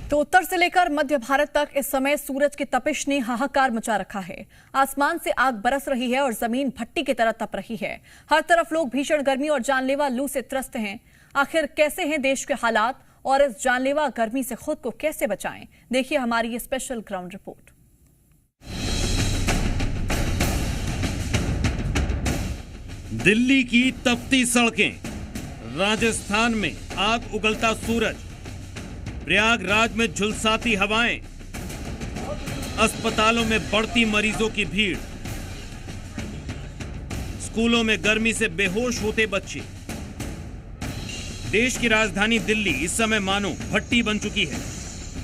तो उत्तर से लेकर मध्य भारत तक इस समय सूरज की तपिश ने हाहाकार मचा रखा है। आसमान से आग बरस रही है और जमीन भट्टी की तरह तप रही है। हर तरफ लोग भीषण गर्मी और जानलेवा लू से त्रस्त हैं। आखिर कैसे हैं देश के हालात और इस जानलेवा गर्मी से खुद को कैसे बचाएं? देखिए हमारी ये स्पेशल ग्राउंड रिपोर्ट। दिल्ली की तपती सड़कें, राजस्थान में आग उगलता सूरज, प्रयागराज में झुलसाती हवाएं, अस्पतालों में बढ़ती मरीजों की भीड़, स्कूलों में गर्मी से बेहोश होते बच्चे। देश की राजधानी दिल्ली इस समय मानो भट्टी बन चुकी है।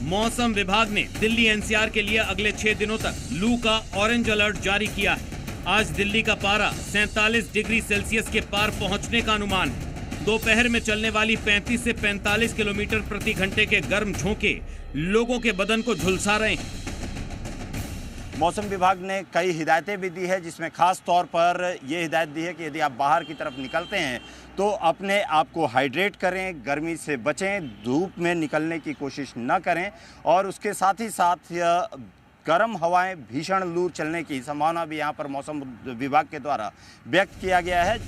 मौसम विभाग ने दिल्ली एनसीआर के लिए अगले 6 दिनों तक लू का ऑरेंज अलर्ट जारी किया है। आज दिल्ली का पारा 47 डिग्री सेल्सियस के पार पहुंचने का अनुमान है। दोपहर में चलने वाली 35 से 45 किलोमीटर प्रति घंटे के गर्म झोंके लोगों के बदन को झुलसा रहे हैं। मौसम विभाग ने कई हिदायतें भी दी है, जिसमें खास तौर पर यह हिदायत दी है कि यदि आप बाहर की तरफ निकलते हैं तो अपने आप को हाइड्रेट करें, गर्मी से बचें, धूप में निकलने की कोशिश न करें और उसके साथ ही साथ गर्म हवाएं, भीषण लू चलने की संभावना भी यहाँ पर मौसम विभाग के द्वारा व्यक्त किया गया है।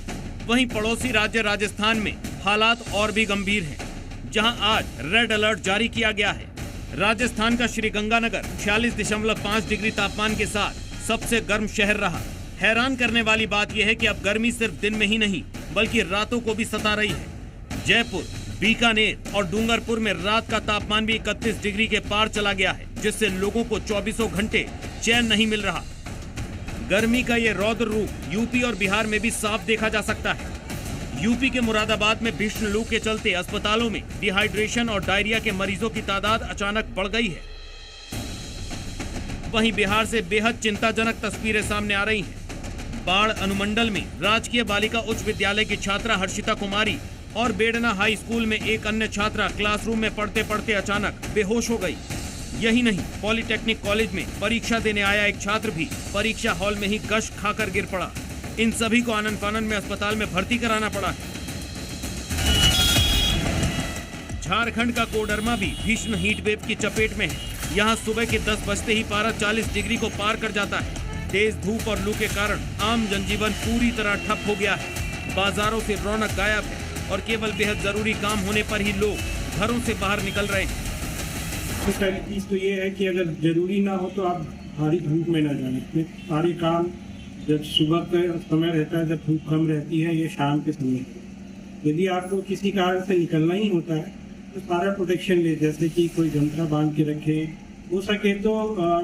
वहीं पड़ोसी राज्य राजस्थान में हालात और भी गंभीर हैं, जहां आज रेड अलर्ट जारी किया गया है। राजस्थान का श्रीगंगानगर 46.5 डिग्री तापमान के साथ सबसे गर्म शहर रहा। हैरान करने वाली बात यह है कि अब गर्मी सिर्फ दिन में ही नहीं बल्कि रातों को भी सता रही है। जयपुर, बीकानेर और डूंगरपुर में रात का तापमान भी 31 डिग्री के पार चला गया है, जिससे लोगों को 24 घंटे चैन नहीं मिल रहा। गर्मी का ये रौद्र रूप यूपी और बिहार में भी साफ देखा जा सकता है। यूपी के मुरादाबाद में भीषण लू के चलते अस्पतालों में डिहाइड्रेशन और डायरिया के मरीजों की तादाद अचानक बढ़ गई है। वहीं बिहार से बेहद चिंताजनक तस्वीरें सामने आ रही हैं। बाढ़ अनुमंडल में राजकीय बालिका उच्च विद्यालय की छात्रा हर्षिता कुमारी और बेडना हाई स्कूल में एक अन्य छात्रा क्लासरूम में पढ़ते पढ़ते अचानक बेहोश हो गई। यही नहीं, पॉलिटेक्निक कॉलेज में परीक्षा देने आया एक छात्र भी परीक्षा हॉल में ही गश खाकर गिर पड़ा। इन सभी को आनन फानन में अस्पताल में भर्ती कराना पड़ा है। झारखंड का कोडरमा भी भीषण हीट वेव की चपेट में है। यहाँ सुबह के 10 बजते ही पारा 40 डिग्री को पार कर जाता है। तेज धूप और लू के कारण आम जनजीवन पूरी तरह ठप हो गया है। बाजारों से रौनक गायब है और केवल बेहद जरूरी काम होने पर ही लोग घरों से बाहर निकल रहे हैं। पहली चीज़ तो ये है कि अगर जरूरी ना हो तो आप भारी धूप में ना जाएं। सारे काम जब सुबह का समय रहता है, जब धूप कम रहती है, ये शाम के समय। यदि आपको किसी कारण से निकलना ही होता है तो सारा प्रोटेक्शन ले, जैसे कि कोई गमछा बांध के रखे, हो सके तो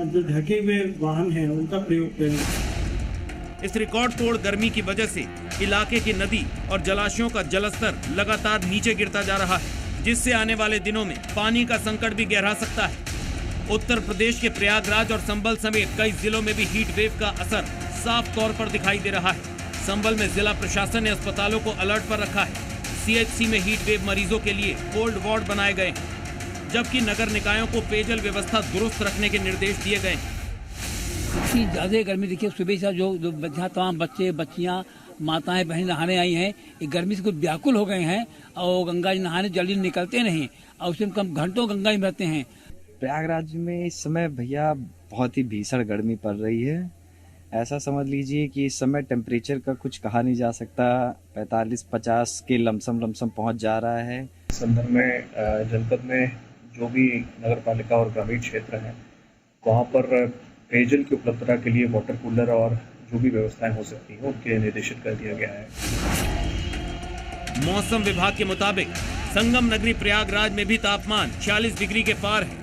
जो ढके हुए वाहन हैं उनका प्रयोग करें। इस रिकॉर्ड तोड़ गर्मी की वजह से इलाके की नदी और जलाशयों का जलस्तर लगातार नीचे गिरता जा रहा है, जिससे आने वाले दिनों में पानी का संकट भी गहरा सकता है। उत्तर प्रदेश के प्रयागराज और संबल समेत कई जिलों में भी हीट वेव का असर साफ तौर पर दिखाई दे रहा है। संबल में जिला प्रशासन ने अस्पतालों को अलर्ट पर रखा है। सीएचसी में हीट वेव मरीजों के लिए कोल्ड वार्ड बनाए गए हैं, जबकि नगर निकायों को पेयजल व्यवस्था दुरुस्त रखने के निर्देश दिए गए हैं। इतनी ज्यादा गर्मी देखिए, सुबह से जो तमाम बच्चे बच्चियां माताएं बहन नहाने आई हैं, ये गर्मी से कुछ व्याकुल हो गए हैं और गंगा जी नहाने जल्दी निकलते नहीं और उसमें कम घंटों गंगा में रहते हैं। प्रयागराज में इस समय भैया बहुत ही भीषण गर्मी पड़ रही है। ऐसा समझ लीजिए कि इस समय टेम्परेचर का कुछ कहा नहीं जा सकता, 45-50 के लमसम पहुंच जा रहा है। संदर्भ में जनपद में जो भी नगर पालिका और ग्रामीण क्षेत्र हैं, वहाँ पर पेयजल की उपलब्धता के लिए वाटर कूलर और जो भी व्यवस्थाएं हो सकती हैं उनके निर्देशित कर दिया गया है। मौसम विभाग के मुताबिक संगम नगरी प्रयागराज में भी तापमान 46 डिग्री के पार है।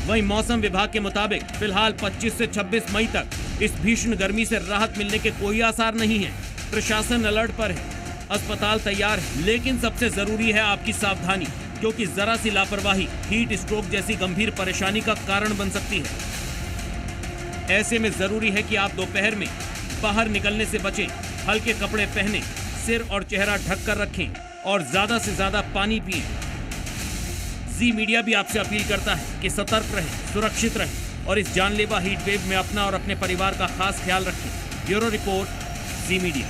वहीं मौसम विभाग के मुताबिक फिलहाल 25 से 26 मई तक इस भीषण गर्मी से राहत मिलने के कोई आसार नहीं है। प्रशासन अलर्ट पर है, अस्पताल तैयार है, लेकिन सबसे जरूरी है आपकी सावधानी, क्योंकि जरा सी लापरवाही हीट स्ट्रोक जैसी गंभीर परेशानी का कारण बन सकती है। ऐसे में जरूरी है कि आप दोपहर में बाहर निकलने से बचें, हल्के कपड़े पहनें, सिर और चेहरा ढक कर रखें और ज्यादा से ज्यादा पानी पिएं। जी मीडिया भी आपसे अपील करता है कि सतर्क रहें, सुरक्षित रहें और इस जानलेवा हीट वेव में अपना और अपने परिवार का खास ख्याल रखें। ब्यूरो रिपोर्ट, जी मीडिया।